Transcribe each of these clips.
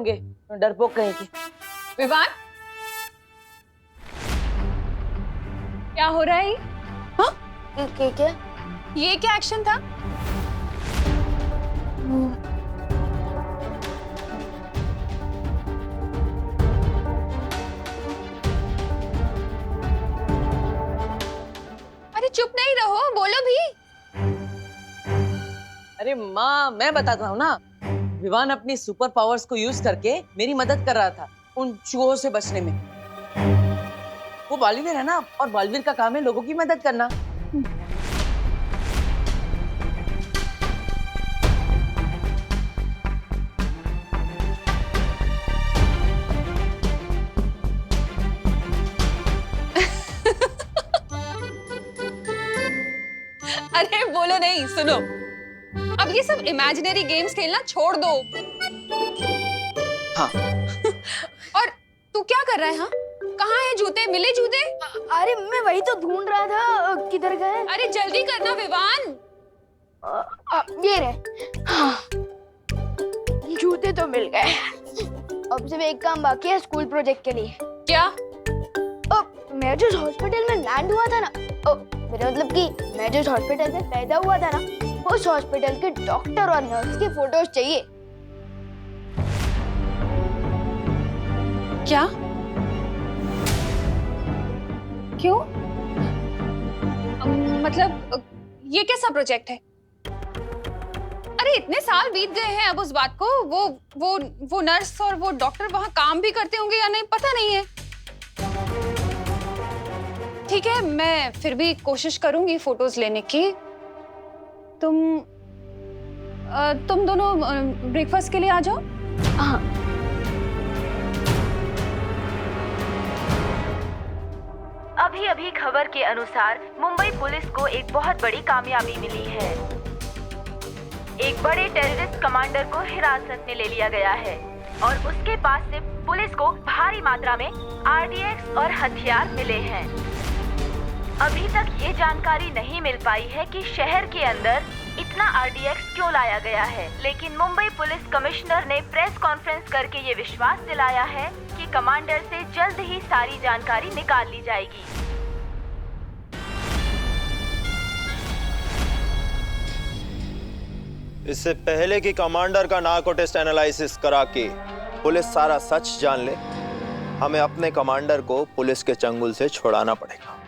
होंगे डरपोक कहीं के। विवान, क्या हो रहा है? हाँ? क्या? ये क्या एक्शन था? अरे चुप नहीं रहो, बोलो भी। अरे माँ, मैं बताता हूँ ना। विवान अपनी सुपर पावर्स को यूज करके मेरी मदद कर रहा था उन चूहों से बचने में। वो बालवीर है ना, और बालवीर का काम है लोगों की मदद करना। अरे बोलो नहीं, सुनो। अब ये सब इमेजिनरी गेम्स खेलना छोड़ दो। हाँ। और तू क्या कर रहा है? हाँ, कहाँ है जूते? मिले जूते? अरे मैं वही तो ढूंढ रहा था, किधर गए? अरे जल्दी करना विवान। ये रहे। हाँ, जूते तो मिल गए। अब सिर्फ एक काम बाकी है स्कूल प्रोजेक्ट के लिए। क्या? मैं जिस हॉस्पिटल में लैंड हुआ था ना, मेरा मतलब कि मैं जिस हॉस्पिटल में पैदा हुआ था ना, उस हॉस्पिटल के डॉक्टर और नर्स की फोटोज चाहिए। क्या? क्यों? मतलब ये कैसा प्रोजेक्ट है? अरे इतने साल बीत गए हैं अब उस बात को। वो नर्स और वो डॉक्टर वहां काम भी करते होंगे या नहीं पता नहीं है। ठीक है, मैं फिर भी कोशिश करूंगी फोटोज लेने की। तुम दोनों ब्रेकफास्ट के लिए आ जाओ। हाँ। अभी अभी खबर के अनुसार मुंबई पुलिस को एक बहुत बड़ी कामयाबी मिली है। एक बड़े टेररिस्ट कमांडर को हिरासत में ले लिया गया है और उसके पास से पुलिस को भारी मात्रा में आरडीएक्स और हथियार मिले हैं। अभी तक ये जानकारी नहीं मिल पाई है कि शहर के अंदर इतना आरडीएक्स क्यों लाया गया है, लेकिन मुंबई पुलिस कमिश्नर ने प्रेस कॉन्फ्रेंस करके ये विश्वास दिलाया है कि कमांडर से जल्द ही सारी जानकारी निकाल ली जाएगी। इससे पहले कि कमांडर का नार्को टेस्ट एनालिसिस करा के पुलिस सारा सच जान ले, हमें अपने कमांडर को पुलिस के चंगुल से छुड़ाना पड़ेगा।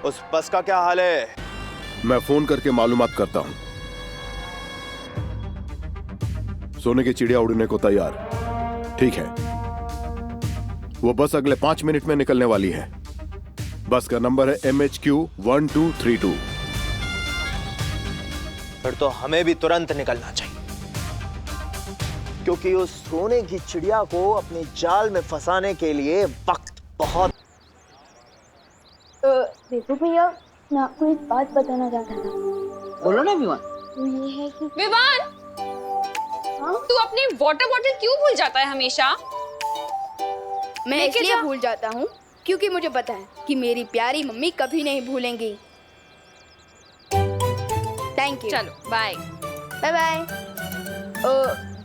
उस बस का क्या हाल है? मैं फोन करके मालूमात करता हूं। सोने की चिड़िया उड़ने को तैयार। ठीक है, वो बस अगले 5 मिनट में निकलने वाली है। बस का नंबर है MHQ 1232। फिर तो हमें भी तुरंत निकलना चाहिए, क्योंकि उस सोने की चिड़िया को अपने जाल में फंसाने के लिए वक्त बहुत। देखो भैया, मैं आपको एक बात बताना चाहता था। बोलो ना विवान। वो ये है कि विवान, हाँ? तू अपनी वाटर बॉटल क्यों भूल जाता है हमेशा? मैं लेके इसलिए जा। भूल जाता हूँ क्योंकि मुझे पता है कि मेरी प्यारी मम्मी कभी नहीं भूलेंगी। Thank you. चलो बाय। Bye bye.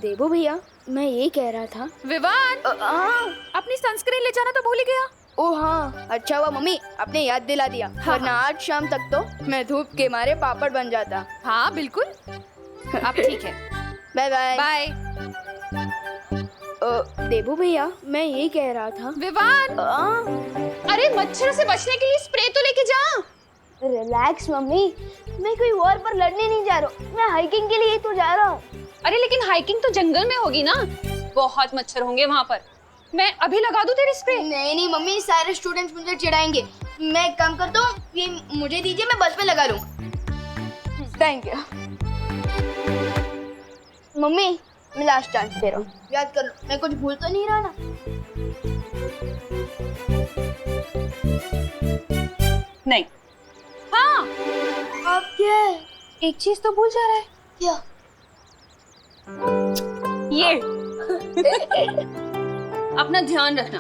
देवो भैया, मैं ये कह रहा था। विवान, हाँ। अपनी सनस्क्रीन ले जाना तो भूल ही गया। ओ हाँ, अच्छा हुआ मम्मी आपने याद दिला दिया, वरना आज शाम तक तो मैं धूप के मारे पापड़ बन जाता। हाँ बिल्कुल, अब ठीक है। Bye bye. बाय। देवो भैया, मैं ये कह रहा था। विवान, अरे मच्छरों से बचने के लिए स्प्रे तो लेके जा। रिलैक्स मम्मी, मैं कोई वॉर पर लड़ने नहीं जा रहा हूँ, मैं हाइकिंग के लिए तो जा रहा हूँ। अरे लेकिन हाइकिंग तो जंगल में होगी ना, बहुत मच्छर होंगे वहाँ पर। मैं अभी लगा दूं तेरे स्प्रे? नहीं नहीं मम्मी, सारे स्टूडेंट्स मुझे चिढ़ाएंगे। मैं एक काम करता हूँ, ये मुझे दीजिए, मैं बस में लगा लूँ। थैंक यू मम्मी, मैं लास्ट चांस दे रहा हूँ, याद कर लो, मैं कुछ भूल तो नहीं रहा ना? नहीं। हाँ, अब क्या है? एक चीज तो भूल जा रहा है। क्या? ये अपना ध्यान रखना।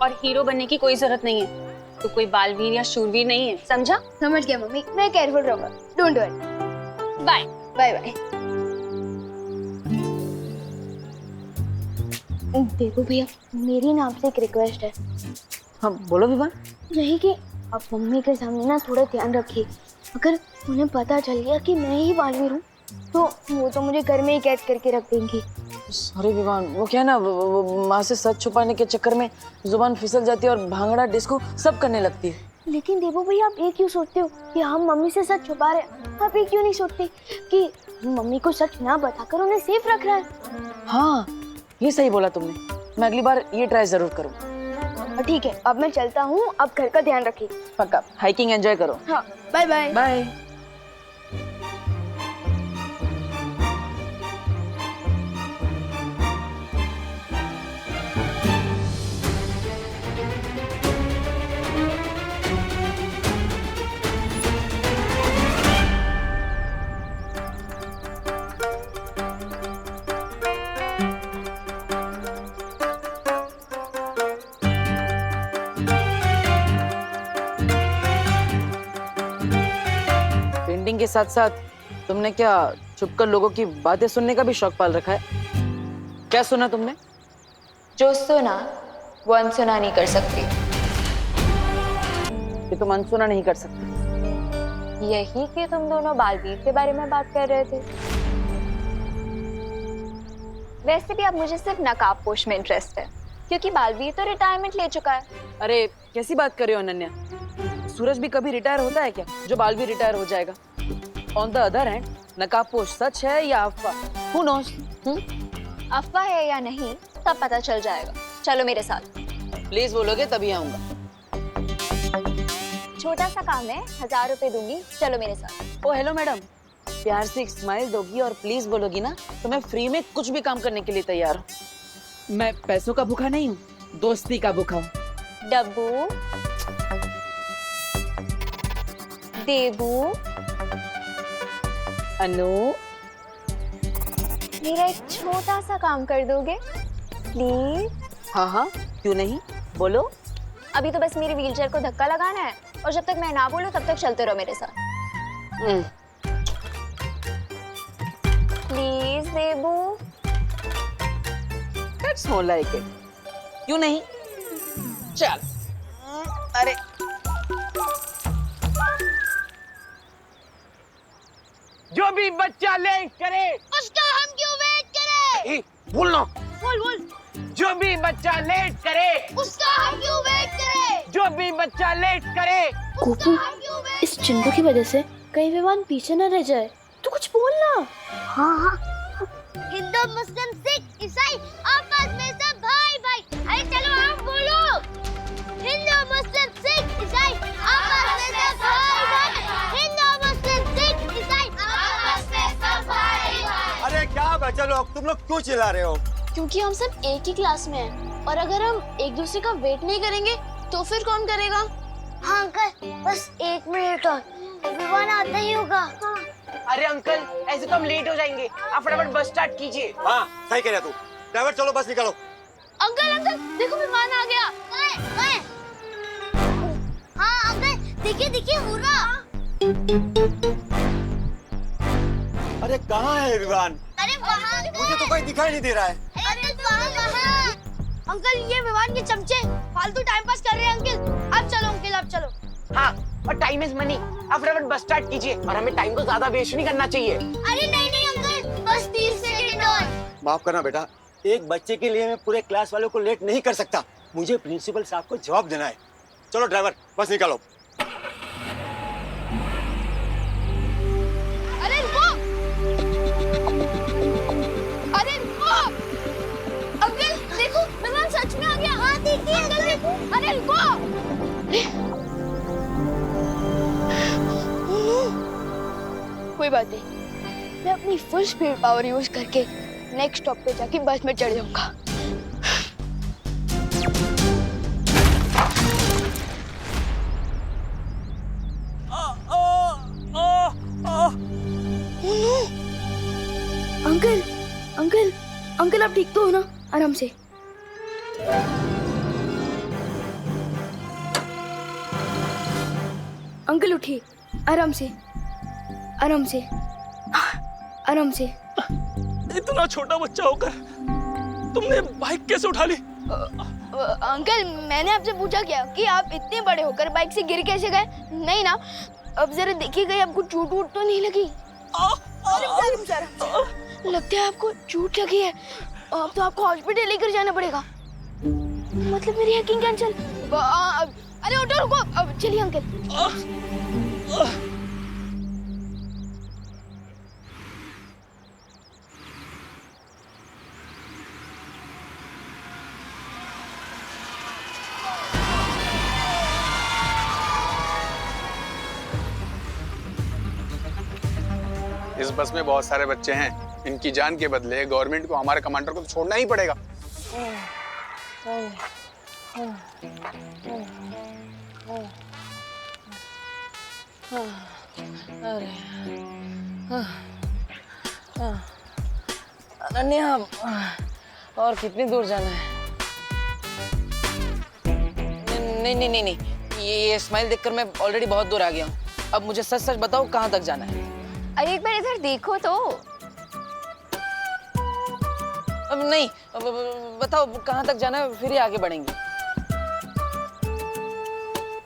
और हीरो बनने की कोई जरूरत नहीं है। तू कोई बालवीर या शूरवीर नहीं है, समझा? समझ गया मम्मी, मैं केयरफुल रहूंगा। Don't worry. Bye. Bye bye. देखो भैया, मेरी ना आपसे एक रिक्वेस्ट है। हाँ बोलो विवान। यही कि आप मम्मी के सामने ना थोड़ा ध्यान रखिए। अगर उन्हें पता चल गया कि मैं ही बालवीर हूँ तो वो तो मुझे घर में ही कैद करके रख देंगी। सॉरी विवान, वो क्या है ना, वो माँ से सच छुपाने के चक्कर में जुबान फिसल जाती है और भांगड़ा डिस्को सब करने लगती है। लेकिन देवो भैया, आप ये क्यों सोचते हो कि हम मम्मी से सच छुपा रहे हैं? आप ये क्यों नहीं सोचते कि मम्मी को सच ना बताकर उन्हें सेफ रख रहा है? हाँ ये सही बोला तुमने, मैं अगली बार ये ट्राई जरूर करूँ। ठीक है, अब मैं चलता हूँ, अब घर का ध्यान रखिए। पक्का, हाइकिंग एंजॉय करो। हाँ, बाय बाय। बाय। पेंटिंग के साथ साथ तुमने क्या छुपकर लोगों की बातें सुनने का भी शौक पाल रखा है? क्या सुना तुमने? जो सुना वो अनसुना नहीं कर सकती। कि तुम अनसुना नहीं कर सकते। यही कि तुम दोनों बालवीर के बारे में बात कर रहे थे। वैसे भी अब मुझे सिर्फ नकाबपोश में इंटरेस्ट है, क्योंकि बालवीर तो रिटायरमेंट ले चुका है। अरे कैसी बात कर रहे हो अनन्या? सूरज भी कभी रिटायर होता है क्या जो बालवीर रिटायर हो जाएगा? ऑन द अदर हैंड, नकाबपोश सच है या अफवाह? Who knows? अफवाह है या नहीं तब पता चल जाएगा। चलो मेरे साथ। प्लीज बोलोगे तभी आऊंगा। छोटा सा काम है, 1000 रुपए दूंगी, चलो मेरे साथ। ओ हेलो मैडम, प्यार से एक स्माइल दोगी और प्लीज बोलोगी ना तो मैं फ्री में कुछ भी काम करने के लिए तैयार हूँ। मैं पैसों का भूखा नहीं हूँ, दोस्ती का भूखा हूँ। डब्बू, देबू, अनु, मेरा एक छोटा सा काम कर दोगे प्लीज? हाँ हाँ क्यों नहीं, बोलो। अभी तो बस मेरी व्हीलचेयर को धक्का लगाना है और जब तक मैं ना बोलूं तब तक चलते रहो मेरे साथ। Please Debu. That's more like it. क्यों नहीं? चल। अरे जो भी बच्चा लेट करे उसका हम क्यों वेट करें? बोलना। बोल। जो भी बच्चा लेट करे उसका हम क्यों वेट करें? जो भी बच्चा लेट करे। गोपू, इस चिंटू की वजह से कहीं विवान पीछे न रह जाए, तो कुछ बोलना। हाँ। हिंदू, मुस्लिम, सिख, ईसाई आपस में सब भाई भाई। अरे चलो आप बोलो। हिंदू, मुस्लिम, सिख, ईसाई आपस में सब भाई भाई। हिंदू, मुस्लिम, सिख, ईसाई आपस में सब भाई भाई। अरे क्या बच्चे लोग, तुम लोग क्यों चिल्ला रहे हो? क्योंकि हम सब एक ही क्लास में हैं और अगर हम एक दूसरे का वेट नहीं करेंगे तो फिर कौन करेगा? हाँ अंकल, बस 1 मिनट और, विवान आता ही होगा। हाँ। अरे अंकल, ऐसे तो हम लेट हो जाएंगे, आप फटाफट बस स्टार्ट कीजिए। हाँ सही कह रहा तू। ड्राइवर चलो बस निकालो। अंकल देखो विमान आ गया। हाँ अंकल, देखिए हुर्रा। अरे कहाँ है विमान? अरे वहाँ मुझे तो कोई दिखाई नहीं दे रहा है। वहाँ। अंकल ये विमान के चमचे फालतू टाइम पास कर रहे हैं। अंकल आप चलो, अंकल आप चलो। हाँ, और टाइम इज मनी, आप फटाफट बस स्टार्ट कीजिए और हमें टाइम को ज्यादा वेस्ट नहीं करना चाहिए। अरे नहीं अंकल, बस 30 सेकंड और। माफ करना बेटा, एक बच्चे के लिए मैं पूरे क्लास वालों को लेट नहीं कर सकता। मुझे प्रिंसिपल साहब को जवाब देना है। चलो ड्राइवर बस निकालो। अरे रुको, अंकल देखो विमान सच में आ गया। हाँ देखिए अंकल देखो। अरे रुको। कोई बात नहीं, मैं अपनी फुल स्पीड पावर यूज करके नेक्स्ट स्टॉप पे जाके बस में चढ़ जाऊंगा। अंकल आप ठीक तो हो ना? आराम से। अंकल उठिए, आराम से। इतना छोटा बच्चा होकर तुमने बाइक कैसे उठा ली? अंकल मैंने आपसे पूछा क्या कि आप इतने बड़े होकर बाइक से गिर कैसे गए? नहीं ना, अब जरा देखिएगा आपको चोट वोट तो नहीं लगी? अरे बेचारा, लगता है आपको चोट लगी है। अब तो आपको हॉस्पिटल लेकर जाना पड़ेगा। मतलब मेरी हैकिंग कैंसिल। अरे ऑटो रुको, अब चलिए अंकल। इस बस में बहुत सारे बच्चे हैं, इनकी जान के बदले गवर्नमेंट को हमारे कमांडर को तो छोड़ना ही पड़ेगा। अनन्या, और कितनी दूर जाना है? नहीं नहीं नहीं नहीं, ये स्माइल देखकर मैं ऑलरेडी बहुत दूर आ गया हूँ। अब मुझे सच सच बताओ कहाँ तक जाना है? अरे एक बार इधर देखो तो। अब नहीं, अब बताओ कहाँ तक जाना है, फिर ही आगे बढ़ेंगे।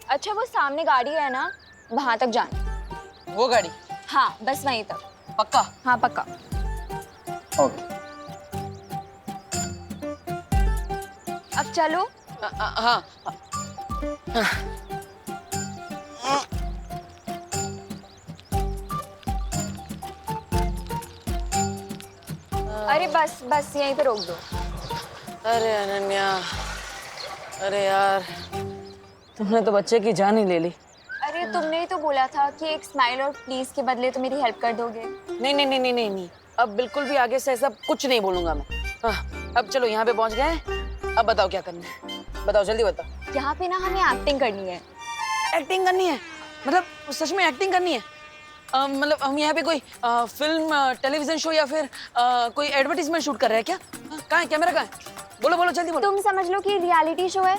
अच्छा वो सामने गाड़ी है ना, वहां तक जाना। वो गाड़ी? हाँ बस वहीं तक। पक्का? हाँ पक्का। ओके। अब चलो। हाँ। अरे बस बस यहीं पे रोक दो। अरे अनन्या, अरे यार, तुमने तो बच्चे की जान ही ले ली। अरे तुमने ही तो बोला था कि एक स्माइल और प्लीज के बदले तो मेरी हेल्प कर दोगे। नहीं नहीं नहीं नहीं नहीं नहीं, अब बिल्कुल भी आगे से ऐसा कुछ नहीं बोलूंगा मैं। हाँ, अब चलो यहाँ पे पहुँच गए। अब बताओ क्या करना है, बताओ जल्दी बताओ। यहाँ पे ना हमें एक्टिंग करनी है। एक्टिंग करनी है? मतलब सच में एक्टिंग करनी है? मतलब हम यहाँ पे कोई फिल्म टेलीविजन शो या फिर कोई एडवर्टीजमेंट शूट कर रहे हैं क्या? कहाँ है कैमरा, कहाँ है? बोलो बोलो जल्दी बोलो। तुम समझ लो कि रियलिटी शो है।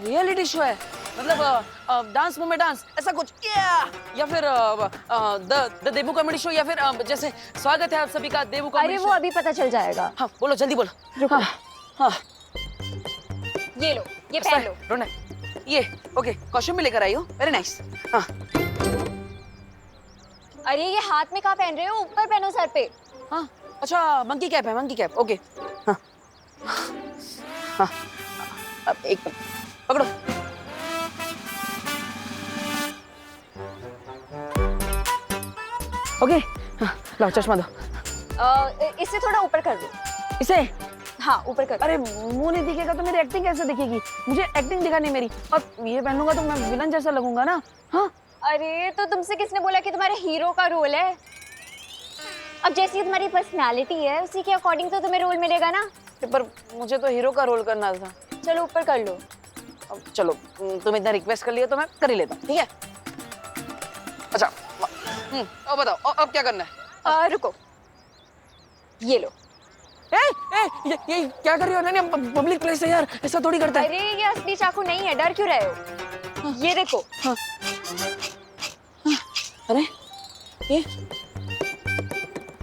रियलिटी शो है? मतलब डांस मूवमेंट डांस ऐसा कुछ, या फिर द देबू कॉमेडी शो, या फिर जैसे स्वागत है आप सभी का देबू कॉमेडी अरे शो। वो अभी पता चल जाएगा। हाँ बोलो जल्दी बोलो। रुको। हाँ, हाँ। ये लो, ये पहन लो। रोना, ये ओके, कॉस्ट्यूम भी लेकर आई हो, वेरी नाइस। हाँ। अरे ये हाथ में कहाँ पहन रहे हो? ऊपर पहनो सर पे। हाँ अच्छा, मंकी कैप है, मंकी कैप, ओके। हाँ हाँ, अब एक मिनट पकड़ो। ओके, हाँ, लाओ चश्मा दो। इससे थोड़ा ऊपर कर दो। इसे? हाँ ऊपर कर दो। अरे मुंह नहीं दिखेगा तो मेरी एक्टिंग कैसे दिखेगी? मुझे एक्टिंग दिखानी है मेरी, और ये पहन लूंगा तो मैं विलन जैसा लगूंगा ना। हाँ अरे तो तुमसे किसने बोला कि तुम्हारे हीरो का रोल है? अब जैसी तुम्हारी पर्सनालिटी है उसी के अकॉर्डिंग तो तुम्हें रोल मिलेगा ना। पर मुझे तो हीरो का रोल करना था। चलो ऊपर कर लो। अब चलो, तुम इतना रिक्वेस्ट कर लिया तो मैं कर ही लेता हूँ, ठीक है? अच्छा, अब बताओ अब क्या करना है? रुको, ये लो। ये क्या कर रही हो अनन्या? पब्लिक प्लेस है यार, ऐसा थोड़ी करता है। अरे ये असली चाकू नहीं है, डर क्यों रहे हो? ये देखो। हाँ। अरे ये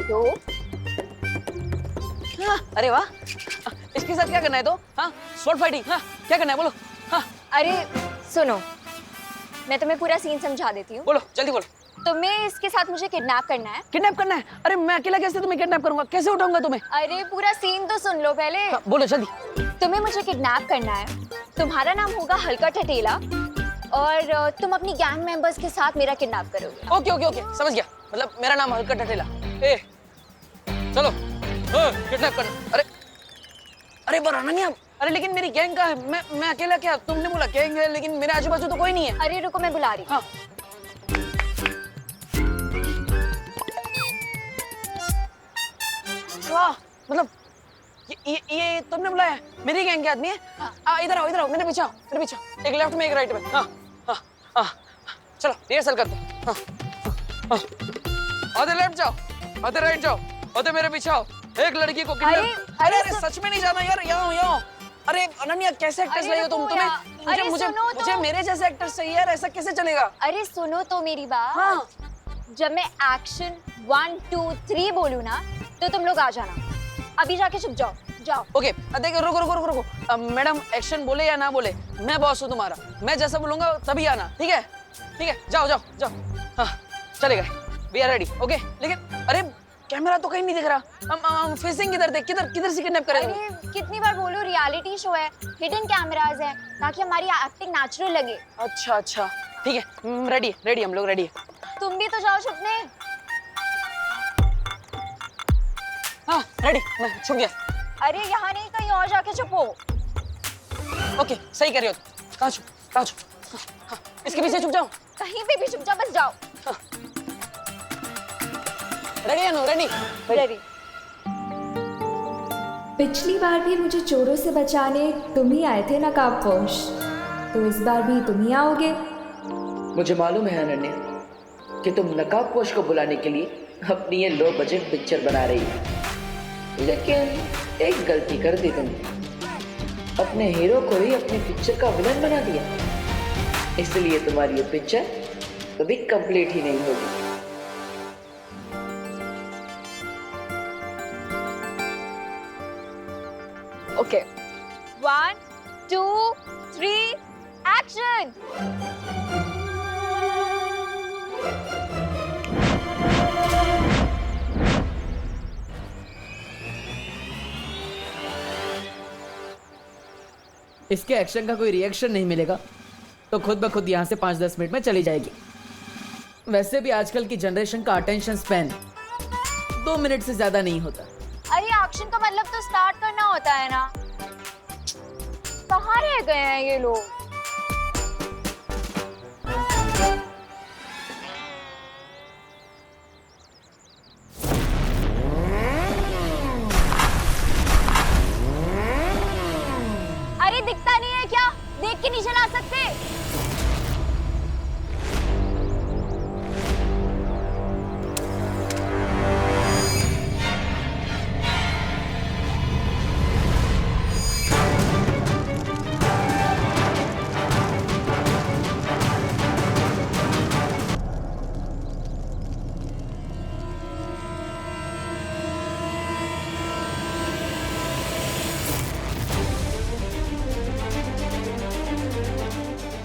तो हाँ, अरे वाह, इसके साथ क्या करना है तो? हाँ, स्वॉर्ड फाइटिंग, हाँ, क्या करना है बोलो। हाँ, अरे सुनो, मैं तुम्हें पूरा सीन समझा देती हूँ। बोलो जल्दी बोलो। तुम्हें इसके साथ मुझे किडनैप करना है। किडनैप करना है? अरे मैं अकेला कैसे तुम्हें किडनैप करूंगा? कैसे उठाऊंगा तुम्हें? अरे पूरा सीन तो सुन लो पहले। हाँ, बोलो जल्दी। तुम्हें मुझे किडनैप करना है, तुम्हारा नाम होगा हल्का ठठेला, और तुम अपनी गैंग मेंबर्स के साथ मेरा किडनैप करोगे। ओके ओके ओके, समझ गया। मतलब मेरा नाम हल्का ठठेला। चलो किडनैप करना। अरे पर अनन्या, अरे लेकिन मेरी गैंग का है, मैं अकेला क्या? तुमने बोला गैंग है, लेकिन मेरे आजू बाजू तो कोई नहीं है। अरे रुको, मैं बुला रही हूँ। हाँ। वाह, मतलब ये तुमने बुलाया? मेरी गैंग के आदमी है? इधर आओ मेरे पीछे आओ, मेरे पीछे आओ। एक लेफ्ट में एक राइट में। हाँ हाँ हाँ, चलो रिहर्सल करते हैं। हाँ हाँ, आधे लेफ्ट जाओ, आधे राइट जाओ, आधे मेरे पीछे आओ। एक लड़की को किडनैप। अरे सच में नहीं जाना यार, यहाँ। अरे अनन्या, कैसे एक्टर्स लाई हो तुम? मुझे मेरे जैसे एक्टर्स चाहिए यार, ऐसा कैसे चलेगा? अरे सुनो तो मेरी बात। हाँ। जब मैं एक्शन 1 2 3 बोलूँ ना तो तुम लोग आ जाना। अभी जाके छुप जाओ, जाओ। ओके देखो, रुको रुको रुको रुको। मैडम एक्शन बोले या ना बोले, मैं बॉस हूँ तुम्हारा, मैं जैसा बोलूंगा तभी आना, ठीक है? ठीक है, जाओ जाओ जाओ। हाँ चले गए, वी आर रेडी। ओके लेकिन अरे कैमरा तो कहीं नहीं दिख रहा, हम फेसिंग किधर देख, किधर किधर से किडनैप करेंगे? अरे कितनी बार बोलूं, रियलिटी शो है, हिडन कैमरास है, ताकि हमारी एक्टिंग नेचुरल लगे। अच्छा अच्छा ठीक है, रेडी रेडी, हम लोग रेडी है। तुम भी तो जाओ छुपने। हाँ रेडी, मैं छुप गया। अरे यहाँ नहीं, कहीं और जाके छुपो। ओके सही कर रही हो तुम। कहाँ छुप, कहाँ छुप? हाँ, हाँ, इसके पीछे छुप जाओ। कहीं पे भी छुप जाओ, बस जाओ। रेडी है नो? Ready ready. पिछली बार भी मुझे चोरों से बचाने तुम ही आए थे नकाबपोश, तो इस बार भी तुम ही आओगे। मुझे मालूम है अनन्या कि तुम नकाबपोश को बुलाने के लिए अपनी ये लो बजट पिक्चर बना रही हो, लेकिन एक गलती कर दी तुमने, अपने हीरो को ही अपनी पिक्चर का विलन बना दिया, इसलिए तुम्हारी ये पिक्चर कभी कंप्लीट ही नहीं होगी। Okay 1 2 3 action. इसके एक्शन का कोई रिएक्शन नहीं मिलेगा तो खुद ब खुद यहाँ से 5-10 मिनट में चली जाएगी। वैसे भी आजकल की जनरेशन का अटेंशन स्पैन 2 मिनट से ज्यादा नहीं होता। अरे एक्शन का मतलब तो स्टार्ट करना होता है ना, कहाँ रह गए हैं ये लोग? अरे दिखता नहीं है क्या? देख के नहीं चला सकते?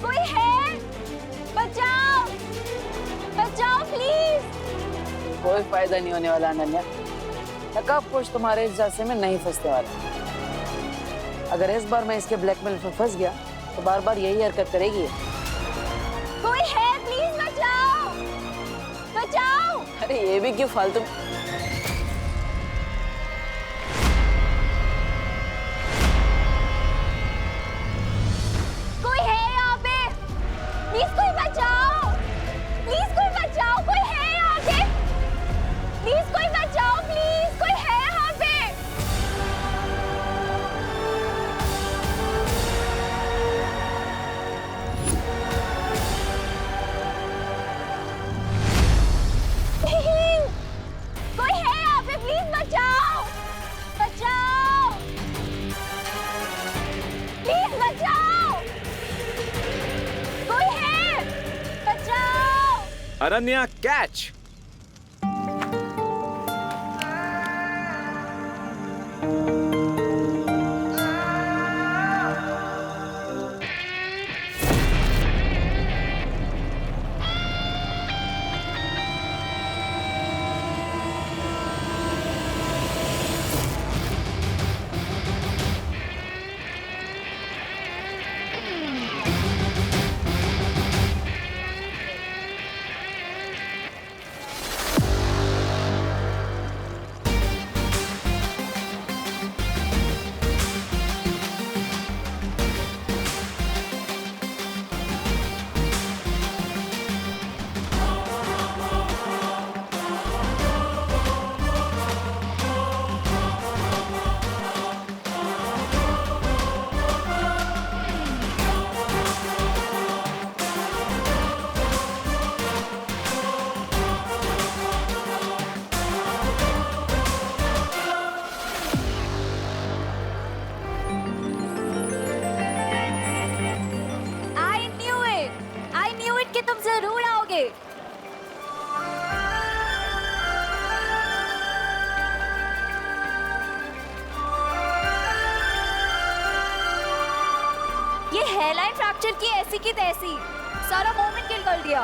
कोई है? बचाओ! बचाओ प्लीज! कोई फायदा नहीं होने वाला अनन्या, नकाबपोश तुम्हारे इस जासे में नहीं फंसने वाला। अगर इस बार मैं इसके ब्लैकमेल में फंस गया तो बार बार यही हरकत करेगी। कोई है? प्लीज बचाओ! बचाओ! अरे ये भी क्यों फालतू। कोई है यहाँ पे? प्लीज कोई बचाओ! प्लीज कोई बचाओ! कोई है यहाँ पे? प्लीज कोई बचाओ! प्लीज कोई है यहाँ पे? कोई है यहाँ पे? प्लीज बचाओ! बचाओ! प्लीज बचाओ! कोई है? बचाओ! अनन्या कैच। हेयरलाइन फ्रैक्चर की ऐसी की तैसी, सारा मोमेंट किल कर दिया।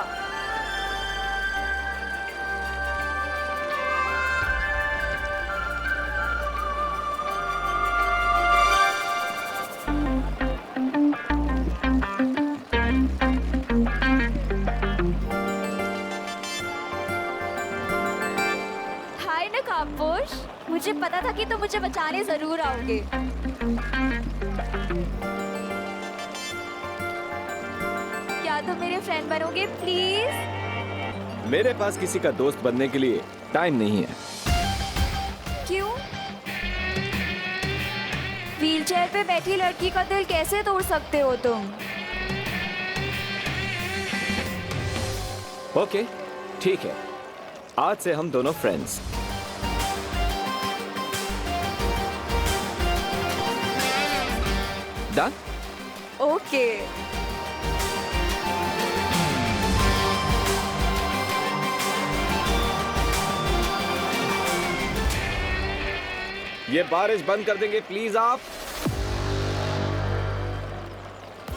हाय नकाबपोश, मुझे पता था कि तुम मुझे बचाने जरूर आओगे। क्या तुम मेरे फ्रेंड बनोगे प्लीज? मेरे पास किसी का दोस्त बनने के लिए टाइम नहीं है। क्यों? व्हीलचेयर पे बैठी लड़की का दिल कैसे तोड़ सकते हो तुम? ओके, ठीक है, आज से हम दोनों फ्रेंड्स। डन? ओके। ये बारिश बंद कर देंगे प्लीज आप?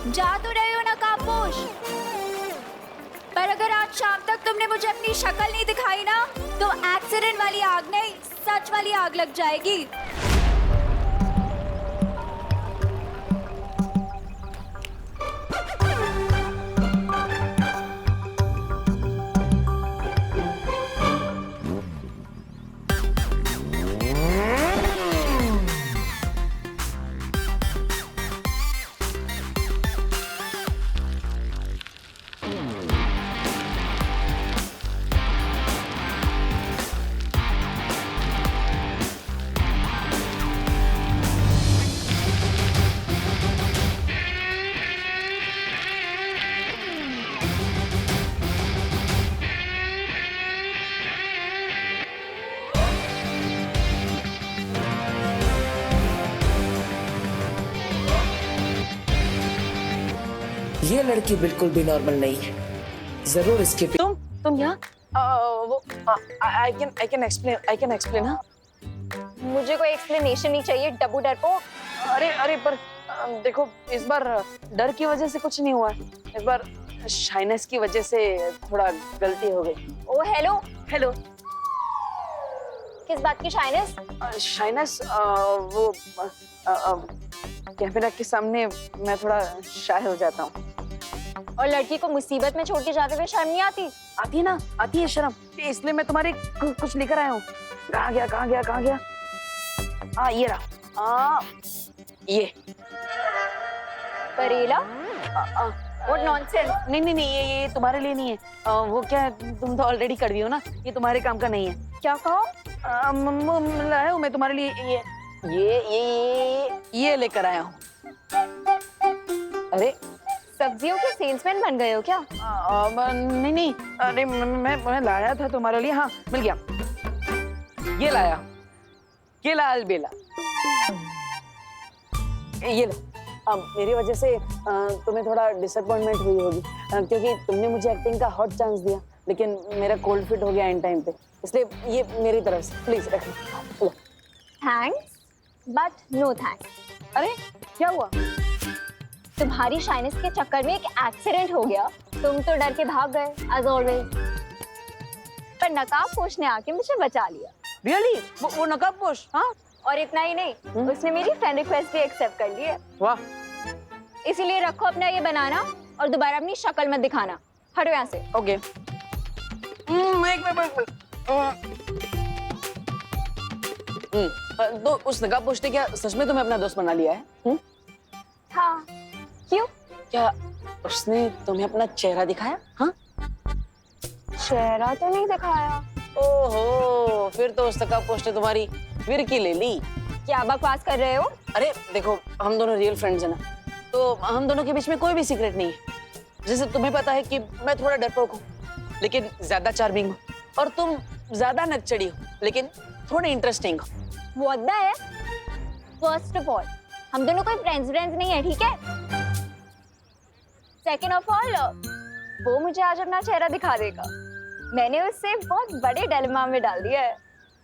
जा तो रहे हो नकाबपोश, पर अगर आज शाम तक तुमने मुझे अपनी शक्ल नहीं दिखाई ना, तो एक्सीडेंट वाली आग नहीं, सच वाली आग लग जाएगी। ये लड़की बिल्कुल भी नॉर्मल नहीं है, जरूर इसके तुम यहाँ? वो आई कैन एक्सप्लेन। हाँ, मुझे कोई एक्सप्लेनेशन नहीं चाहिए, डब्बू डरपोक। अरे पर देखो, इस बार डर की वजह से कुछ नहीं हुआ, इस बार शाइनेस की वजह से थोड़ा गलती हो गई। ओ हेलो, हेलो। किस बात की शाइनेस? शाइनेस वो कैमरा के सामने मैं थोड़ा शाय हो जाता हूँ। और लड़की को मुसीबत में छोड़ के जाते हुए शर्म नहीं आती? आती है ना, आती है शर्म, इसलिए मैं तुम्हारे कुछ लेकर आया हूँ। कहाँ गया? ये रहा। ये करेला? What nonsense? नहीं, ये तुम्हारे लिए नहीं है। वो क्या है, तुम तो ऑलरेडी कर दी हो ना, ये तुम्हारे काम का नहीं है। क्या कहो? लाया हूँ मैं तुम्हारे लिए ये लेकर आया हूँ। अरे सब्जियों के सेल्समैन बन गए हो क्या? नहीं, अरे मैं लाया था तुम्हारे लिए। हाँ, मिल गया। ये लाया, ये लाल बेला, ये लो। मेरी वजह से तुम्हें थोड़ा डिसअपॉइंटमेंट हुई होगी, क्योंकि तुमने मुझे एक्टिंग का हॉट चांस दिया, लेकिन मेरा कोल्ड फिट हो गया इन टाइम पे, इसलिए ये मेरी तरफ से प्लीज रख लो। Thanks but no thanks. अरे क्या हुआ? तुम्हारी शाइनेस के चक्कर में एक एक्सीडेंट हो गया, तुम तो डर के भाग गए एज ऑलवेज, पर नकाबपोश ने आके मुझे बचा लिया। रियली? वो नकाबपोश? हाँ, और इतना ही नहीं, उसने मेरी फ्रेंड रिक्वेस्ट भी एक्सेप्ट कर ली है। वाह। इसीलिए रखो अपना ये बनाना और दोबारा अपनी शक्ल मत दिखाना। हटो यहाँ से। ओके। एक तो उस नकाबपोश ने क्या सच में तुम्हें अपना दोस्त बना लिया है? हाँ, क्यों? क्या उसने तुम्हें अपना चेहरा दिखाया? हाँ, चेहरा तो नहीं दिखाया। ओहो, फिर तो उस नकाबपोश ने तुम्हारी फिरकी ले ली। क्या बकवास कर रहे हो? अरे देखो, हम दोनों रियल फ्रेंड्स हैं ना, तो हम दोनों के बीच में कोई भी सीक्रेट नहीं है। जैसे तुम्हें पता है कि मैं थोड़ा डरपोक हूँ, लेकिन ज्यादा चार्मिंग हूँ, और तुम ज्यादा नकचड़ी हो, लेकिन थोड़ी इंटरेस्टिंग हो। What the है? First of all, हम दोनों कोई फ्रेंड्स नहीं है, ठीक है? Second of all, वो मुझे आज अपना चेहरा दिखा देगा। मैंने उससे बहुत बड़े डिलेमा में डाल दिया है।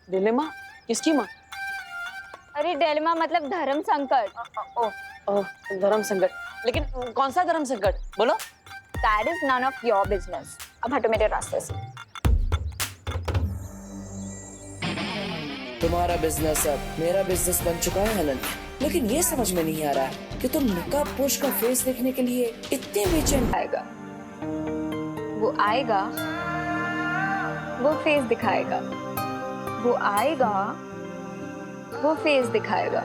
डिलेमा? किसकी माँ? अरे डेलमा मतलब धर्म संकट। ओह, धर्म संकट। लेकिन कौन सा धर्म संकट, बोलो। That is none of your business। अब हटो मेरे रास्ते से। तुम्हारा बिजनेस अब मेरा बिजनेस बन चुका है अनन्या, लेकिन ये समझ में नहीं आ रहा है कि तुम नकाबपोश का फेस देखने के लिए इतने बेचैन। आएगा, वो आएगा, वो फेस दिखाएगा, वो आएगा, वो फेस दिखाएगा।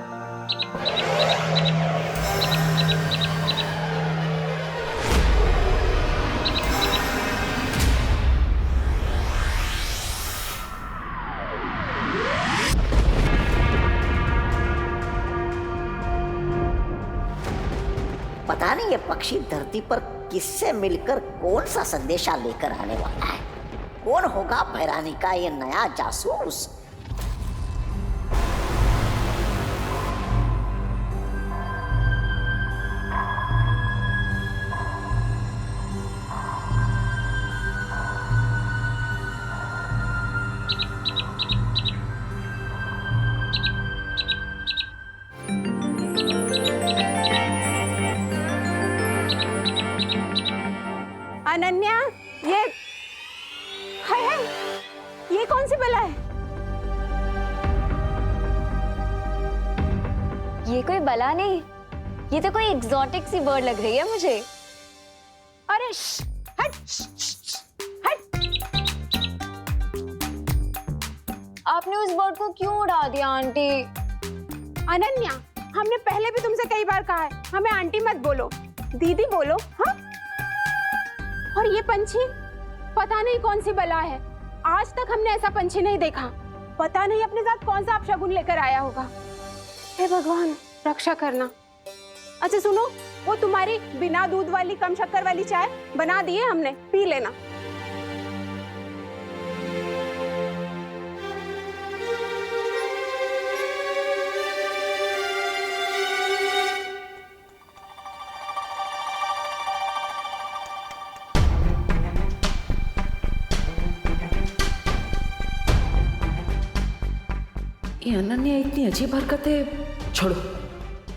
पता नहीं ये पक्षी धरती पर किससे मिलकर कौन सा संदेशा लेकर आने वाला है। कौन होगा भैरानी का ये नया जासूस? अनन्या, ये हाय हाय, ये कौन सी बला है? ये कोई बला नहीं, ये तो कोई एग्जॉटिक सी बर्ड लग रही है मुझे। अरे हट, हट। आपने उस बर्ड को क्यों उड़ा दिया आंटी? अनन्या, हमने पहले भी तुमसे कई बार कहा है, हमें आंटी मत बोलो, दीदी बोलो। हाँ, और ये पंछी पता नहीं कौन सी बला है, आज तक हमने ऐसा पंछी नहीं देखा। पता नहीं अपने साथ कौन सा अपशगुन लेकर आया होगा। हे भगवान, रक्षा करना। अच्छा सुनो, वो तुम्हारी बिना दूध वाली कम शक्कर वाली चाय बना दी है हमने, पी लेना। ये अनन्या इतनी अजीब हरकतें छोड़ो,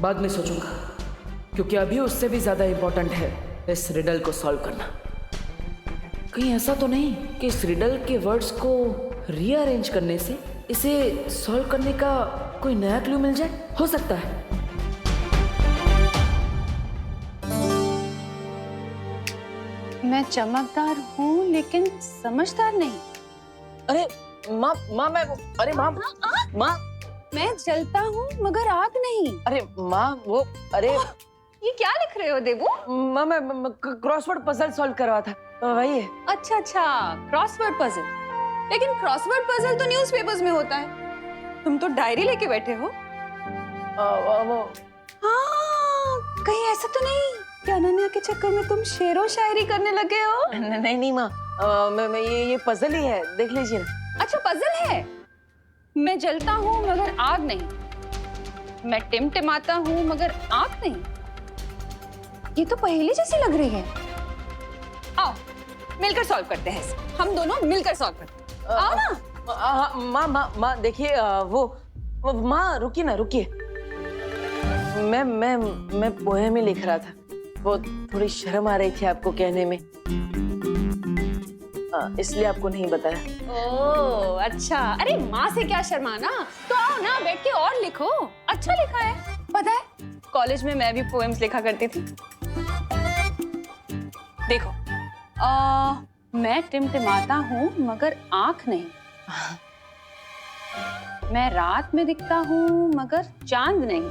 बाद में सोचूंगा, क्योंकि अभी उससे भी ज्यादा इंपॉर्टेंट है इस रिडल को सॉल्व करना। कहीं ऐसा तो नहीं कि इस रिडल के वर्ड्स को रीअरेंज करने से इसे सॉल्व करने का कोई नया क्लू मिल जाए? हो सकता है। मैं चमकदार हूँ लेकिन समझदार नहीं। अरे माँ, अरे माँ, मैं जलता हूँ मगर आग नहीं। अरे माँ, वो अरे ये क्या लिख रहे हो देवू? माँ, मैं क्रॉसवर्ड पजल सॉल्व कर रहा था, वही है। अच्छा, क्रॉसवर्ड पजल। लेकिन क्रॉसवर्ड पजल तो न्यूज़पेपर्स में होता है, तुम तो डायरी लेके बैठे हो। हाँ, कहीं ऐसा तो नहीं कि अनन्या के चक्कर में तुम शेरो शायरी करने लगे हो? नहीं माँ, मैं ये पजल ही है, देख लीजिए ना। अच्छा, पजल है। मैं जलता हूँ मगर आग नहीं, मैं टिमटिमाता हूँ मगर आग नहीं। ये तो पहेली जैसी लग रही है। आओ मिलकर सॉल्व करते हैं इसे। हम दोनों मिलकर सॉल्व करते हैं। आओ ना। माँ देखिए, वो माँ रुकिए ना, रुकिए। मैं पोएम ही लिख रहा था, वो थोड़ी शर्म आ रही थी आपको कहने में, इसलिए आपको नहीं बताया। ओह अच्छा, अरे माँ से क्या शर्माना, तो आओ ना बैठ के और लिखो। अच्छा लिखा है, पता है कॉलेज में मैं भी पोएम्स लिखा करती थी। देखो, मैं टिमटिमाता हूँ मगर आंख नहीं, मैं रात में दिखता हूँ मगर चांद नहीं।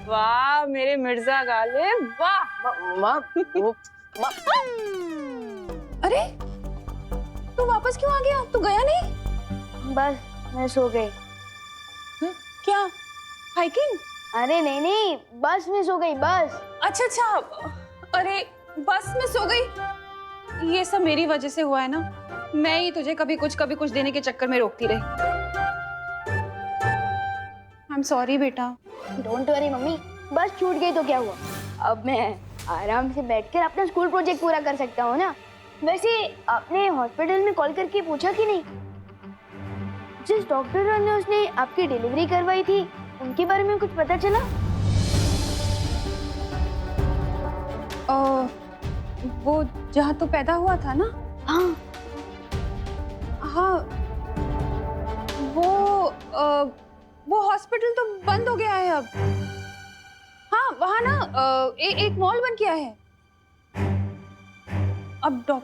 वाह मेरे मिर्जा गालिब, वाह। माँ, अरे तू वापस क्यों आ गया? तू गया नहीं? बस मैं सो गई। क्या हाइकिंग? अरे नहीं, बस में सो गई, बस। अच्छा, अरे बस में सो गई, ये सब मेरी वजह से हुआ है ना। मैं ही तुझे कभी कुछ देने के चक्कर में रोकती रही। आई एम सॉरी बेटा। डोंट वरी मम्मी, बस छूट गई तो क्या हुआ, अब मैं आराम से बैठकर अपना स्कूल प्रोजेक्ट पूरा कर सकता हूँ ना। वैसे आपने हॉस्पिटल में कॉल करके पूछा कि नहीं, जिस डॉक्टर ने उसने आपकी डिलीवरी करवाई थी उनके बारे में कुछ पता चला? वो जहाँ तो पैदा हुआ था ना? हाँ हाँ, वो हॉस्पिटल तो बंद हो गया है अब। हाँ, वहाँ ना एक मॉल बन गया है। अब डॉक्टर